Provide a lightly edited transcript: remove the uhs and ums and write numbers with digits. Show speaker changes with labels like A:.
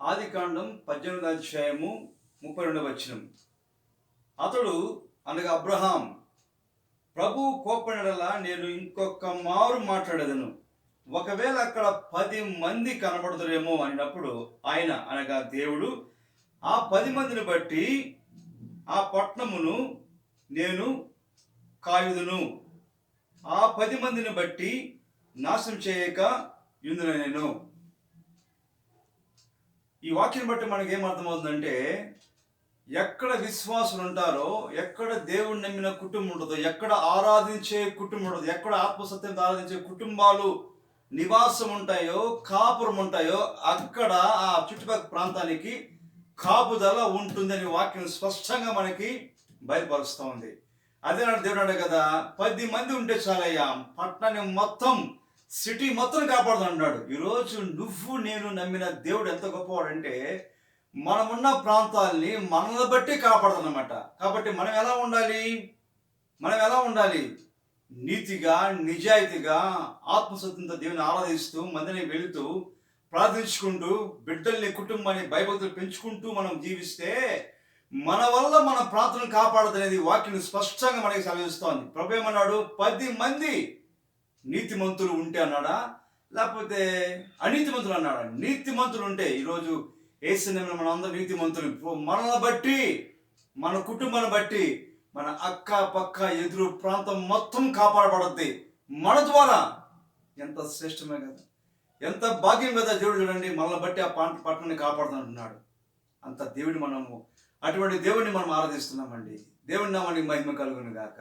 A: ఆదికాండం 18వ అధ్యాయము 32వ వచనం. అతడు అనగా అబ్రహాం, ప్రభు కోపడలా నేను ఇంకొక మారు మాట్లాడేదను, ఒకవేళ అక్కడ 10 మంది కనబడతారేమో అన్నప్పుడు ఆయన అనగా దేవుడు ఆ 10 మందిని బట్టి ఆ పట్టణమును నేను కాయుదును, ఆ 10 మందిని బట్టి నాశనం చేయక యుందును నేను. ఈ వాక్యం బట్టి మనకి ఏమర్థమవుతుందంటే, ఎక్కడ విశ్వాసులు ఉంటారో, ఎక్కడ దేవుని నమ్మిన కుటుంబం ఉంటుందో, ఎక్కడ ఆరాధించే కుటుంబం ఉంటుందో, ఎక్కడ ఆత్మసత్యంతో ఆరాధించే కుటుంబాలు నివాసం ఉంటాయో, కాపురం ఉంటాయో, అక్కడ ఆ చుట్టుపక్కల ప్రాంతానికి కాపుదల ఉంటుందని వాక్యం స్పష్టంగా మనకి బయలుపరుస్తూ ఉంది. అదే దేవుడు అన్నాడు కదా, 10 మంది ఉంటే చాలయ్యా, పట్టణాన్ని మొత్తం, సిటీ మొత్తం కాపాడుతున్నాడు. ఈరోజు నువ్వు నేను నమ్మిన దేవుడు ఎంత గొప్పవాడంటే, మనమున్న ప్రాంతాల్ని మనల్ని బట్టి కాపాడుతుందన్నమాట. కాబట్టి మనం ఎలా ఉండాలి? నీతిగా, నిజాయితీగా, ఆత్మసత్యంతో దేవుని ఆరాధిస్తూ, మందిని వెళుతూ, ప్రార్థించుకుంటూ, బిడ్డల్ని, కుటుంబాన్ని భయభక్తులు పెంచుకుంటూ మనం జీవిస్తే మన వల్ల మన ప్రాంతాలను కాపాడదనేది వాక్యం స్పష్టంగా మనకి సెలవిస్తోంది. ప్రభు ఏమన్నాడు? 10 మంది నీతిమంతులు ఉంటే అన్నాడా, లేకపోతే అనీతిమంతులు అన్నాడా? నీతిమంతులు ఉంటే, ఈరోజు యేసుని మన అందరూ నీతిమంతులు. మనల్ని బట్టి, మన కుటుంబాన్ని బట్టి, మన అక్క పక్క ఎదురు ప్రాంతం మొత్తం కాపాడబడద్ది మన ద్వారా. ఎంత శ్రేష్టమే కదా, ఎంత భాగ్యం కదా. దేవుడు చూడండి, మనల్ని బట్టి ఆ పట్టణాన్ని కాపాడుతుంటున్నాడు. అంత దేవుడు, అటువంటి దేవుడిని మనం ఆరాధిస్తున్నామండి. దేవుడి నామానికి మహిమ కలుగును గాక.